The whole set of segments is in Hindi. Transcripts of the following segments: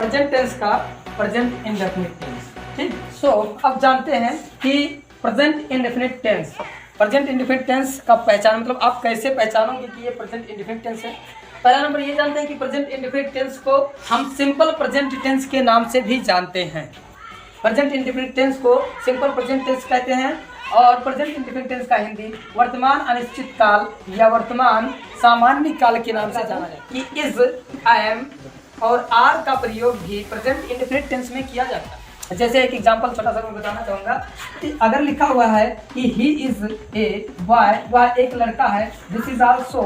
प्रेजेंट टेंस का प्रेजेंट इंडेफिनिट टेंस। ठीक, सो अब जानते हैं कि present indefinite tense, present indefinite tense का पहचान मतलब आप कैसे पहचानोगे कि ये प्रेजेंट इंडेफिनिट टेंस है। पहला नंबर ये जानते हैं कि प्रेजेंट इंडेफिनिट टेंस को हम सिंपल प्रेजेंट टेंस के नाम से भी जानते हैं। प्रेजेंट इंडेफिनिट टेंस को सिंपल प्रेजेंट टेंस कहते हैं और प्रेजेंट इंडेफिनिट टेंस का हिंदी वर्तमान अनिश्चित काल या वर्तमान सामान्य काल के नाम से जाना जाता है। कि इज, एम और आर का प्रयोग भी प्रेजेंट इंडेफिनिट टेंस में किया जाता है। जैसे एक एग्जांपल छोटा सा मैं बताना चाहूँगा कि अगर लिखा हुआ है कि ही इज ए बॉय, वह एक लड़का है, this is also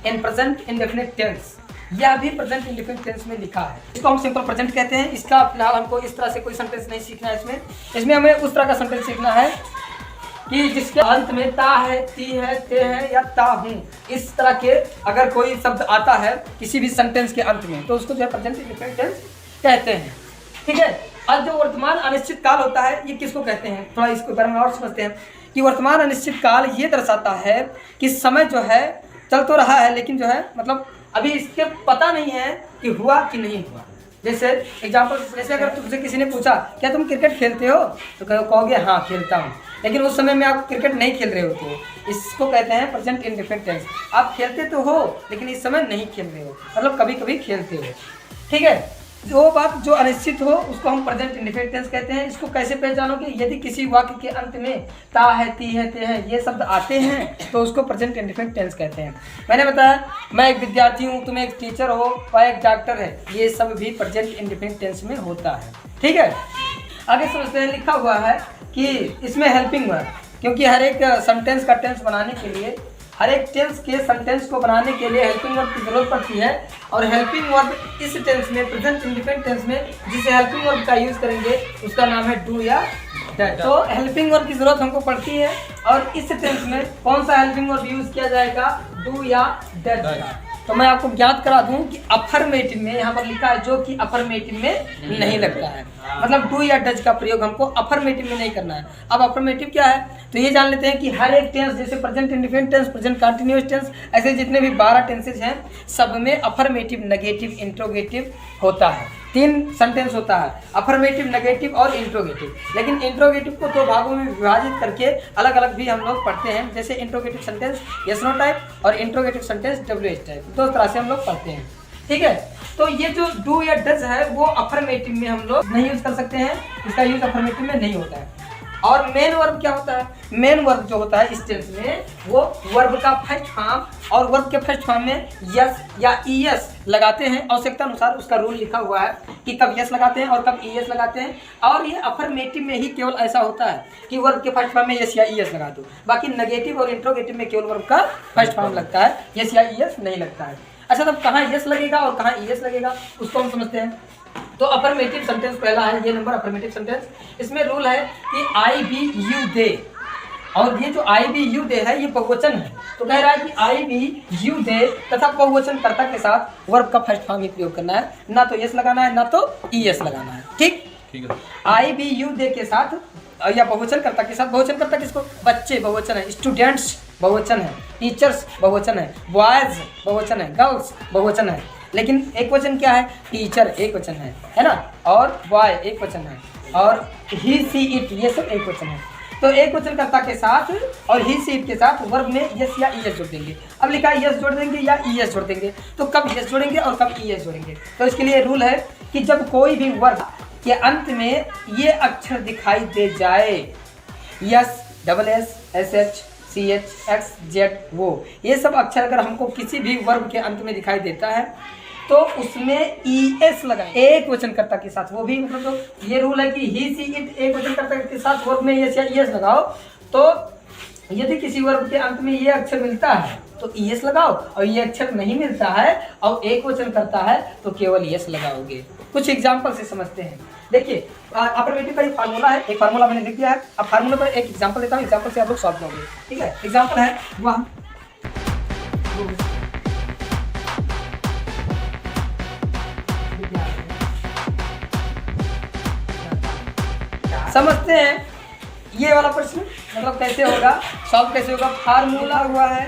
in present indefinite tense, यह भी प्रेजेंट इंडेफिनिट टेंस में लिखा है। इसको हम सिंपल प्रेजेंट कहते हैं। इसका फिलहाल हमको इस तरह से कोई सेंटेंस नहीं सीखना है। इसमें हमें उस तरह का सेंटेंस सीखना है कि जिसके अंत में ता है, ती है, ते है या ता हूँ, इस तरह के अगर कोई शब्द आता है किसी भी सेंटेंस के अंत में तो उसको जो है प्रेजेंट इंडेफिनिट टेंस कहते हैं। ठीक है, अब जो वर्तमान अनिश्चित काल होता है ये किसको कहते हैं, थोड़ा इसको बारे में और समझते हैं कि वर्तमान अनिश्चित काल ये दर्शाता है कि समय जो है चल तो रहा है लेकिन जो है मतलब अभी इसके पता नहीं है कि हुआ कि नहीं हुआ। जैसे एग्जाम्पल, जैसे अगर तुमसे किसी ने पूछा क्या तुम क्रिकेट खेलते हो तो कहोगे हाँ खेलता हूँ, लेकिन उस समय में आप क्रिकेट नहीं खेल रहे होते हो। इसको कहते हैं प्रेजेंट इंडेफिनिट टेंस। आप खेलते तो हो लेकिन इस समय नहीं खेल रहे हो, मतलब कभी कभी खेलते हो। ठीक है, वो बात जो अनिश्चित हो उसको हम प्रेजेंट इंडेफिनिट टेंस कहते हैं। इसको कैसे पहचानोगे, यदि किसी वाक्य के अंत में ता है, ती है, ते है ये शब्द आते हैं तो उसको प्रेजेंट इंडेफिनिट टेंस कहते हैं। मैंने बताया मैं एक विद्यार्थी हूँ, तुम एक टीचर हो, वह एक डॉक्टर है, ये सब भी प्रेजेंट इंडेफिनिट टेंस में होता है। ठीक है, आगे समझते हैं। लिखा हुआ है कि इसमें हेल्पिंग वर्ब, क्योंकि हर एक सेंटेंस का टेंस बनाने के लिए, हर एक टेंस के सेंटेंस को बनाने के लिए हेल्पिंग वर्ब की जरूरत पड़ती है। और हेल्पिंग वर्ब इस टेंस में, प्रेजेंट इंडेफिनिट टेंस में जिसे हेल्पिंग वर्ब का यूज करेंगे उसका नाम है डू या डज। तो हेल्पिंग वर्ब की जरूरत हमको पड़ती है और इस टेंस में कौन सा हेल्पिंग वर्ब यूज किया जाएगा, डू या डज का। तो मैं आपको ज्ञात करा दूं कि अफर्मेटिव में यहाँ पर लिखा है जो कि अफर्मेटिव में नहीं लगता है, मतलब डू या डज का प्रयोग हमको अफर्मेटिव में नहीं करना है। अब अफर्मेटिव क्या है तो ये जान लेते हैं कि हर एक टेंस, जैसे present indefinite tense, present continuous tense, ऐसे जितने भी 12 टेंसेज हैं सब में अफर्मेटिव, नेगेटिव, इंट्रोगेटिव होता है। 3 सेंटेंस होता है, अफर्मेटिव, नेगेटिव और इंट्रोगेटिव। लेकिन इंट्रोगेटिव को 2 भागों में विभाजित करके अलग अलग भी हम लोग पढ़ते हैं, जैसे interrogative sentence yes no type और इंट्रोगेटिव सेंटेंस डब्ल्यूएच टाइप, 2 तरह से हम लोग पढ़ते हैं। ठीक है, तो ये जो डू या डज है वो अफर्मेटिव में हम लोग नहीं यूज कर सकते हैं, इसका यूज अफर्मेटिव में नहीं होता है। और मेन वर्ब क्या होता है, मेन वर्ब जो होता है इस टेंस में वो वर्ब का फर्स्ट फॉर्म, और वर्ब के फर्स्ट फॉर्म में यस या ईएस लगाते हैं। आवश्यकता अनुसार उसका रूल लिखा हुआ है कि कब यस लगाते हैं और कब ईएस लगाते हैं। और ये अफर्मेटिव में ही केवल ऐसा होता है कि वर्ब के फर्स्ट फॉर्म में यस या ईएस लगा दो, बाकी नेगेटिव और इंट्रोगेटिव में केवल वर्ब का फर्स्ट फॉर्म लगता है, यस या ईएस नहीं लगता है। अच्छा, तब कहाँ यस लगेगा और कहाँ ईएस लगेगा उसको हम समझते हैं। तो अफर्मेटिव सेंटेंस पहला है ये नंबर, अफर्मेटिव सेंटेंस। इसमें रूल है कि आई बी यू दे, और ये जो आई बी यू दे है ये बहुवचन है, तो कह रहा है कि आई बी यू दे तथा बहुवचन कर्ता के साथ वर्ब का फर्स्ट फॉर्म ही प्रयोग करना है, ना तो यस लगाना है ना तो ईएस लगाना है। ठीक है, आई बी यू दे के साथ या बहुवचन कर्ता के साथ, बहुवचन कर्ता किसको, बच्चे बहुवचन है, स्टूडेंट्स बहुवचन है, टीचर्स बहुवचन है, बॉयज बहुवचन है, गर्ल्स बहुवचन है। लेकिन एक वचन क्या है, टीचर एक वचन है ना, और बॉय एक वचन है, और ही सी इट ये सब एक वचन है। तो एक वचन कर्ता के साथ और ही सी इट के साथ वर्ब में यस या ईएस जोड़ देंगे। अब लिखा है यस जोड़ देंगे या ईएस जोड़ देंगे, तो कब यस जोड़ेंगे और कब ईएस जोड़ेंगे। तो इसके लिए रूल है कि जब कोई भी वर्ब के अंत में ये अक्षर दिखाई दे जाए, S, double S, S H, C H, X, Z, वो ये सब अक्षर अगर हमको किसी भी वर्ब के अंत में दिखाई देता है तो उसमें ईएस लगाएं एक वचन कर्ता के साथ। वो भी मतलब तो ये रूल है कि ही सी इट एक वचन कर्ता के साथ वर्ब में यस या ईएस लगाओ। तो यदि किसी वर्ब के अंत में ये अक्षर मिलता है तो ईएस लगाओ, और ये अक्षर नहीं मिलता है और एक वचन करता है तो केवल यस लगाओगे। कुछ एग्जाम्पल से समझते हैं। देखिए अफर्मेटिव का एक फार्मूला है, एक फार्मूला मैंने लिख दिया है। अब फार्मूला पर एक एग्जाम्पल देता हूँ, एग्जाम्पल से आप लोग सॉल्व करोगे। ठीक है, एग्जाम्पल है वह समझते हैं ये वाला प्रश्न मतलब कैसे होगा, सॉल्व कैसे होगा। फार्मूला हुआ है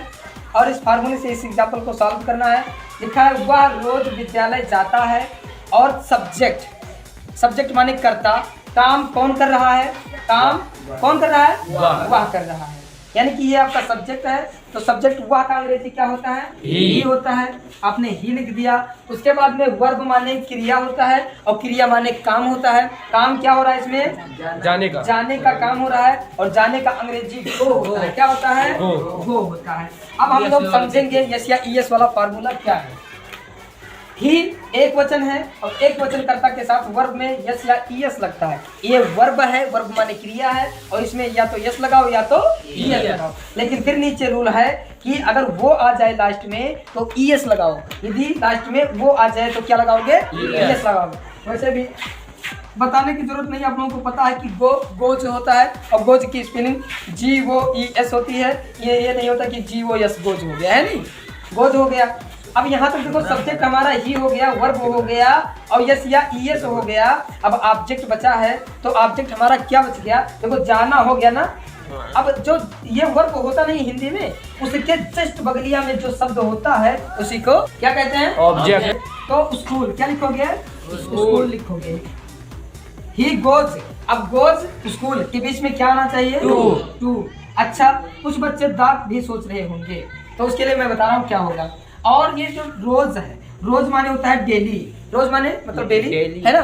और इस फार्मूले से इस एग्जाम्पल को सॉल्व करना है। लिखा है वह रोज विद्यालय जाता है और सब्जेक्ट, सब्जेक्ट माने कर्ता, काम कौन कर रहा है, काम कौन कर रहा है, वह कर रहा है। यानी कि ये आपका सब्जेक्ट है, तो सब्जेक्ट वह का अंग्रेजी क्या होता है, ही होता है। आपने ही लिख दिया। उसके बाद में वर्ब माने क्रिया होता है और क्रिया माने काम होता है। काम क्या हो रहा है इसमें, जाने का काम हो रहा है, और जाने का अंग्रेजी गो होता है। क्या होता है, गो होता है। अब हम लोग समझेंगे यस या ईएस वाला फार्मूला क्या है। ही एक वचन है और एक वचन कर्ता के साथ वर्ब में यस या ईएस लगता है। ये वर्ब है, वर्ब माने क्रिया है, और इसमें या तो यस लगाओ या तो ईएस लगाओ। लेकिन फिर नीचे रूल है कि अगर वो आ जाए लास्ट में तो ईएस लगाओ, यदि लास्ट में वो आ जाए तो क्या लगाओगे, ईएस लगाओगे। वैसे भी बताने की जरूरत नहीं, आप लोगों को पता है कि गोज होता है, और गोज की स्पेलिंग GOES होती है। ये नहीं होता कि GOS गोज हो गया है, नहीं, गोज हो गया। अब यहाँ तक देखो सब्जेक्ट हमारा ही हो गया, वर्ब हो गया, और यस या ईएस हो गया। अब ऑब्जेक्ट बचा है, तो ऑब्जेक्ट हमारा क्या बच गया, देखो जाना हो गया ना। अब जो ये वर्ब होता नहीं हिंदी में, उसके जस्ट बगलिया में जो शब्द होता है उसी को क्या कहते हैं, ऑब्जेक्ट। तो स्कूल क्या लिखोगे, स्कूल लिखोगे। ही गोज, अब गोज स्कूल के बीच में क्या आना चाहिए, टू। अच्छा, कुछ बच्चे दाग भी सोच रहे होंगे, तो उसके लिए मैं बता रहा हूँ क्या होगा। और ये जो रोज है, रोज माने होता है डेली, रोज माने मतलब डेली है ना।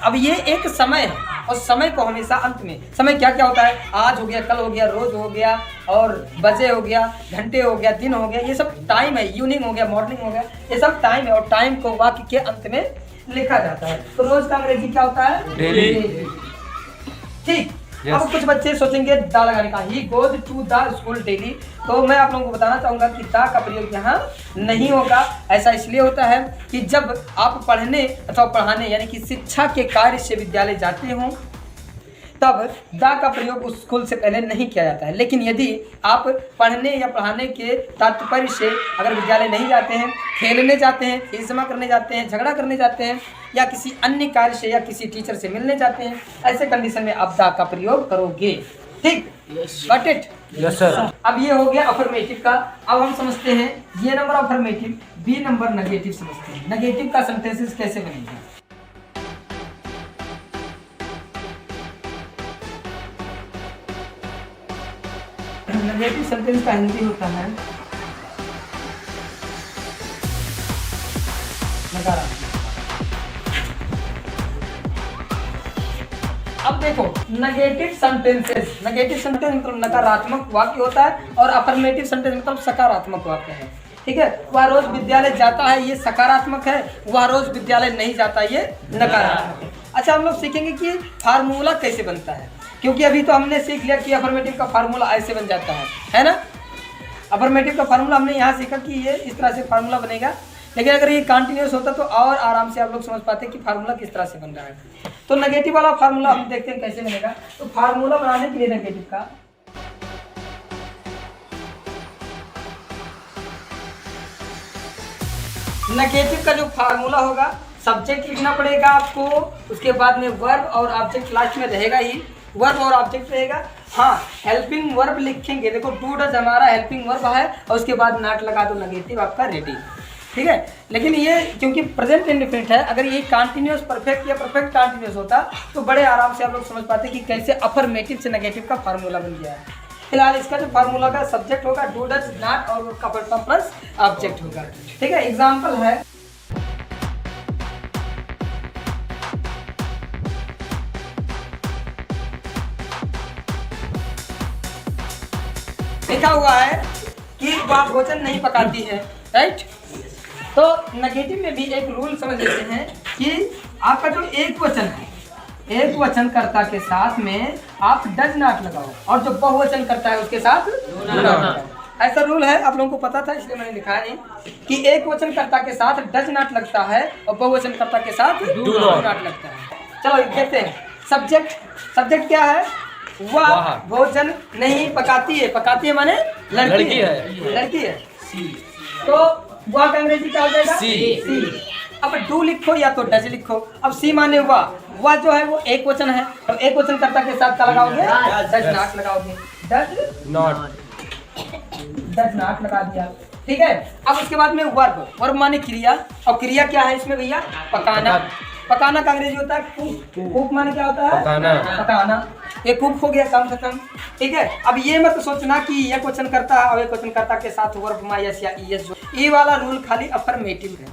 अब ये एक समय है, और समय को हमेशा अंत में, समय क्या क्या होता है, आज हो गया, कल हो गया, रोज हो गया, और बजे हो गया, घंटे हो गया, दिन हो गया, ये सब टाइम है। इवनिंग हो गया, मॉर्निंग हो गया, ये सब टाइम है, और टाइम को वाक्य के अंत में लिखा जाता है। तो रोज का अंग्रेजी क्या होता है, डेली। ठीक। अब कुछ बच्चे सोचेंगे दा लगाने का, he goes to the school daily. तो मैं आप लोगों को बताना चाहूंगा कि दा का प्रयोग यहाँ नहीं होगा। ऐसा इसलिए होता है कि जब आप पढ़ने अथवा पढ़ाने यानी कि शिक्षा के कार्य से विद्यालय जाते हो, तब दा का प्रयोग उस स्कूल से पहले नहीं किया जाता है। लेकिन यदि आप पढ़ने या पढ़ाने के तात्पर्य से अगर विद्यालय नहीं जाते हैं, खेलने जाते हैं, फीस जमा करने जाते हैं, झगड़ा करने जाते हैं, या किसी अन्य कार्य से या किसी टीचर से मिलने जाते हैं, ऐसे कंडीशन में आप दा का प्रयोग करोगे। ठीक, गॉट इट? Yes sir. अब ये हो गया अफर्मेटिव का। अब हम समझते हैं ये number affirmative, B number negative समझते हैं। नेगेटिव का सेंटेंसेस कैसे बनेगा। नेगेटिव सेंटेंस का हिंदी होता है नकारात्मक। अब देखो नेगेटिव सेंटेंसेस, नेगेटिव सेंटेंस मतलब नकारात्मक वाक्य होता है, और अफर्मेटिव सेंटेंस मतलब सकारात्मक वाक्य है। ठीक है, वह रोज विद्यालय जाता है, ये सकारात्मक है। वह रोज विद्यालय नहीं जाता, ये नकारात्मक है। अच्छा, हम लोग सीखेंगे कि फार्मूला कैसे बनता है, क्योंकि अभी तो हमने सीख लिया कि अफर्मेटिव का फार्मूला ऐसे बन जाता है ना। अफर्मेटिव का फार्मूला हमने यहाँ सीखा कि ये इस तरह से फार्मूला बनेगा, लेकिन अगर ये कंटिन्यूस होता तो और आराम से आप लोग समझ पाते कि फार्मूला किस तरह से बन रहा है। तो नेगेटिव वाला फार्मूला हम देखते हैं कैसे बनेगा। तो फार्मूला बनाने के लिए नेगेटिव का जो फार्मूला होगा, सब्जेक्ट लिखना पड़ेगा आपको, उसके बाद में वर्ब और ऑब्जेक्ट लास्ट में रहेगा ही, वर्ब और ऑब्जेक्ट रहेगा। हाँ, हेल्पिंग वर्ब लिखेंगे। देखो डू डज हमारा हेल्पिंग वर्ब है, और उसके बाद नॉट लगा दो, नेगेटिव आपका रेडी। ठीक है, लेकिन ये क्योंकि प्रेजेंट इंडेफिनिट है, अगर ये कंटिन्यूअस परफेक्ट या परफेक्ट कंटिन्यूअस होता तो बड़े आराम से आप लोग समझ पाते कि कैसे अफर्मेटिव से नेगेटिव का फार्मूला बन गया है। फिलहाल इसका जो फार्मूला का सब्जेक्ट होगा डू डज नॉट, और उसका प्लस ऑब्जेक्ट होगा। ठीक है, एग्जाम्पल है लिखा हुआ है कि वह भोजन नहीं पकाती है, राइट। तो नेगेटिव में भी एक रूल समझ लेते हैं कि आपका जो एक वचन है, एक वचन कर्ता के साथ में आप डज नॉट लगाओ, और जो बहुवचन करता है उसके साथ डू नॉट। ऐसा रूल है, आप लोगों को पता था इसलिए मैंने लिखा नहीं कि एक वचन कर्ता के साथ डज नॉट लगता है और बहुवचन कर्ता के साथ डू नॉट लगता है। चलो देखते हैं। सब्जेक्ट क्या है, वह भोजन नहीं पकाती है। पकाती है माने लड़की है। तो वह का अंग्रेजी क्या हो जाएगा, सी। अब डू लिखो या तो डज लिखो। अब सी माने वह जो है वो एक वचन है, और एक वचन कर्ता के साथ क्या लगाओगे, डज नॉट लगाओगे। डज नॉट लगा दिया। ठीक है, अब उसके बाद में वर्ब माने क्रिया, और क्रिया क्या है इसमें भैया, पकाना। पकाना का अंग्रेजी होता है कुक। कुक माने क्या होता है? पकाना। पकाना। ये कुक हो गया, काम खत्म। ठीक है, अब ये मत सोचना कि ये क्वेश्चन करता और ये क्वेश्चन करता के साथ वर्ब में यस या ईएस, जो ये वाला रूल खाली अफर्मेटिव है,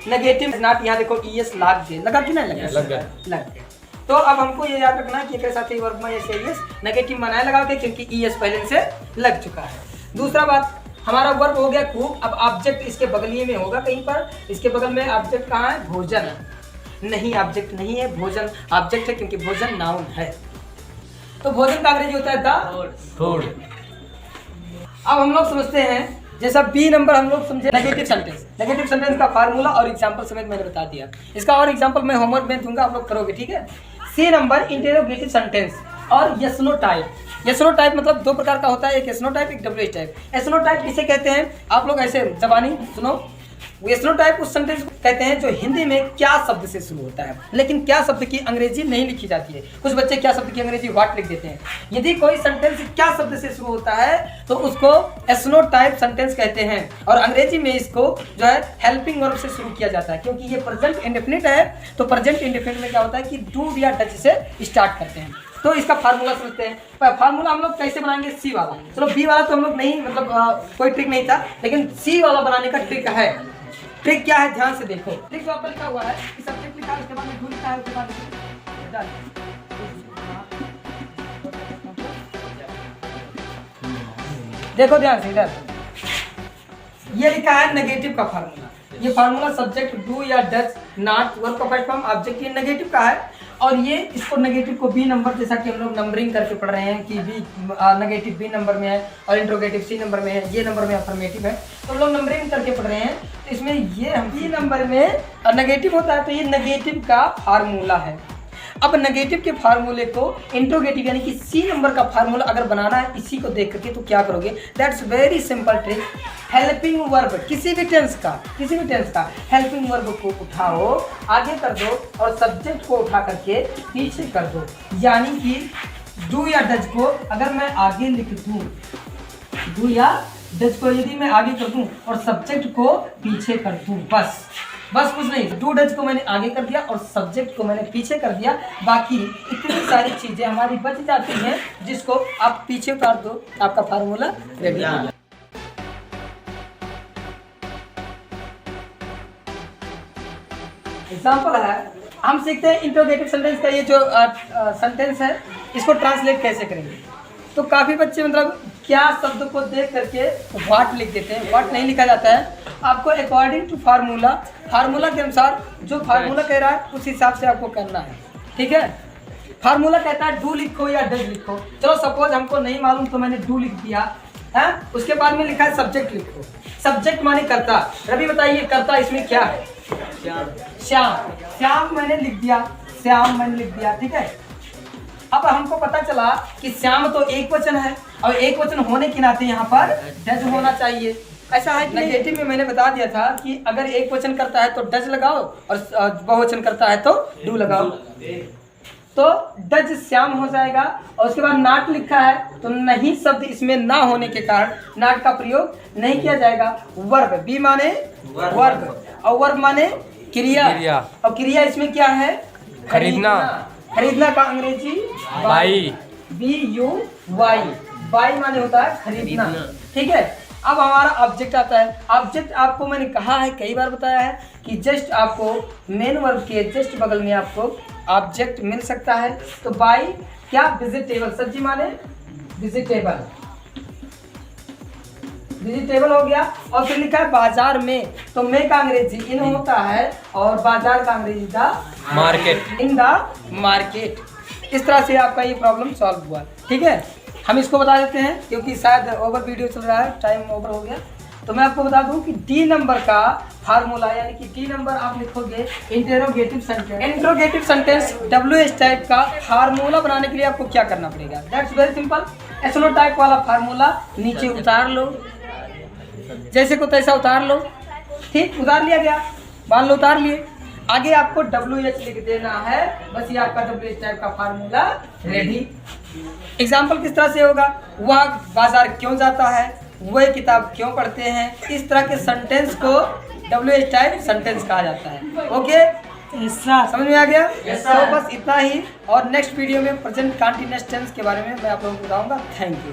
नेगेटिव नॉट। यहाँ देखो ईएस लाग दे, लगा कि नहीं लगा? लग गया। लग गया। तो अब हमको ये याद रखना कि एक साथ ही वर्ब में यस या ईएस नेगेटिव बनाए लगा के, क्योंकि ईएस पहले से लग चुका है। दूसरा बात, हमारा वर्ब हो गया कुक। अब ऑब्जेक्ट इसके बगलिए में होगा कहीं पर, इसके बगल में ऑब्जेक्ट कहाँ है? भोजन। नहीं, ऑब्जेक्ट नहीं है, भोजन ऑब्जेक्ट है, क्योंकि भोजन नाउन है। तो भोजन का अंग्रेजी होता है द फूड। अब हम लोग समझते हैं, जैसा बी नंबर हम लोग समझे नेगेटिव सेंटेंस। नेगेटिव सेंटेंस का फार्मूला और एग्जांपल समेत मैंने बता दिया। इसका और एग्जांपल मैं होमवर्क में दूंगा, आप लोग करोगे, ठीक है। सी नंबर इंटेरोगेटिव सेंटेंस और yes no type. Yes no type मतलब दो प्रकार का होता है, एक यस नो टाइप, एक W H type. Yes no type किसे कहते हैं? आप लोग ऐसे जबानी सुनो। यस नो टाइप उस सेंटेंस को कहते हैं जो हिंदी में क्या शब्द से शुरू होता है, लेकिन क्या शब्द की अंग्रेजी नहीं लिखी जाती है। कुछ बच्चे क्या शब्द की अंग्रेजी व्हाट लिख देते हैं। यदि कोई सेंटेंस क्या शब्द से शुरू होता है तो उसको यस नो टाइप सेंटेंस कहते हैं, और अंग्रेजी में इसको जो है हेल्पिंग वर्ब से शुरू किया जाता है, क्योंकि ये प्रेजेंट इंडेफिनिट है। तो प्रेजेंट इंडेफिनिट में क्या होता है कि डू या डच से स्टार्ट करते हैं। तो इसका फार्मूला समझते हैं। फार्मूला हम लोग कैसे बनाएंगे? सी वाला। चलो बी वाला तो हम लोग नहीं, मतलब कोई ट्रिक नहीं था, लेकिन सी वाला बनाने का ट्रिक है। ट्रिक क्या है? ध्यान से देखो। ट्रिक जो आपका लिखा हुआ है कि सब्जेक्ट लिखा है, उसके बाद में डू लिखा है, उसके बाद डन। देखो ध्यान से इधर, ये लिखा है नेगेटिव का फार्मूला। ये फार्मूला सब्जेक्ट डू या डच नॉट वर्ब का फर्स्ट फॉर्म ऑब्जेक्ट ये नेगेटिव का है, और ये इसको नेगेटिव को बी नंबर, जैसा कि हम लोग नंबरिंग करके पढ़ रहे हैं कि बी नेगेटिव बी नंबर में है और इंट्रोगेटिव सी नंबर में है, ये नंबर में अफर्मेटिव है, तो हम लोग नंबरिंग करके पढ़ रहे हैं। तो इसमें ये हम बी नंबर में नेगेटिव होता है, तो ये नेगेटिव का फार्मूला है। अब नेगेटिव के फार्मूले को इंट्रोगेटिव यानी कि सी नंबर का फार्मूला अगर बनाना है इसी को देख करके, तो क्या करोगे? That's very simple trick. Helping verb किसी भी टेंस का हेल्पिंग वर्ब को उठाओ, आगे कर दो, और सब्जेक्ट को उठा करके पीछे कर दो। यानी कि डू या डज को अगर मैं आगे लिख दूं, डू या डज को यदि मैं आगे कर दूं और सब्जेक्ट को पीछे कर दूं, बस कुछ नहीं। डू डज को मैंने आगे कर दिया और सब्जेक्ट को मैंने पीछे कर दिया, बाकी इतनी सारी चीजें हमारी बच जाती हैं, जिसको आप पीछे उतार दो, आपका फार्मूला रेडी हो गया। एग्जाम्पल है, हम सीखते हैं इंट्रोगेटिव सेंटेंस का। ये जो सेंटेंस है इसको ट्रांसलेट कैसे करेंगे। तो काफ़ी बच्चे मतलब क्या शब्द को देख करके व्हाट लिख देते हैं। व्हाट नहीं लिखा जाता है, आपको अकॉर्डिंग टू फार्मूला के अनुसार जो फार्मूला कह रहा है उस हिसाब से आपको करना है, ठीक है। फार्मूला कहता है डू लिखो या डज लिखो। चलो सपोज हमको नहीं मालूम तो मैंने डू लिख दिया है, उसके बाद में लिखा है सब्जेक्ट लिखो। सब्जेक्ट माने करता। रवि बताइए करता इसमें क्या है? श्याम। श्याम मैंने लिख दिया, ठीक है। अब हमको पता चला कि श्याम तो एक वचन है, और एक वचन होने के नाते यहाँ पर डज होना चाहिए। ऐसा है कि नेगेटिव में मैंने बता दिया था कि अगर एक वचन करता है तो डज लगाओ, और बहुवचन करता है तो डू लगाओ। तो डज श्याम हो जाएगा, और उसके बाद नॉट लिखा है तो नहीं शब्द इसमें ना होने के कारण नॉट का प्रयोग नहीं किया जाएगा। वर्ब, बी माने वर्ब, और वर्ब माने क्रिया, और क्रिया इसमें क्या है? खरीदना। खरीदना का अंग्रेजी बाई, BUY। बाई माने होता है खरीदना, ठीक है। अब हमारा ऑब्जेक्ट आता है। ऑब्जेक्ट आपको मैंने कहा है, कई बार बताया है कि जस्ट आपको मेन वर्ब के जस्ट बगल में आपको ऑब्जेक्ट मिल सकता है। तो बाई क्या? वेजिटेबल, सब्जी माने वेजिटेबल, वेजिटेबल हो गया। और फिर लिखा है बाजार में, तो में का अंग्रेजी इन होता है, और बाजार का अंग्रेजी the market, in the market. इस तरह से आपका ये प्रॉब्लम सॉल्व हुआ, ठीक है। हम इसको बता देते हैं क्योंकि शायद ओवर वीडियो चल रहा है, टाइम ओवर हो गया। तो मैं आपको बता दूं कि डी नंबर का फार्मूला, यानी कि डी नंबर आप लिखोगे interrogative sentence. Interrogative sentence WH type का फार्मूला बनाने के लिए आपको क्या करना पड़ेगा? That's very simple. एसनो टाइप वाला फार्मूला नीचे उतार लो, जैसे को तैसा उतार लो, ठीक। उतार लिया गया, मान लो उतार लिए। आगे आपको WH लिख देना है, बस ये आपका WH टाइप का फार्मूला रेडी। एग्जाम्पल किस तरह से होगा? वह बाजार क्यों जाता है, वह किताब क्यों पढ़ते हैं। इस तरह के सेंटेंस को WH टाइप सेंटेंस कहा जाता है। ओके, ऐसा समझ में आ गया? तो बस इतना ही, और नेक्स्ट वीडियो में प्रेजेंट कंटीन्यूअस टेंस के बारे में मैं आप लोगों को बताऊंगा। Thank you.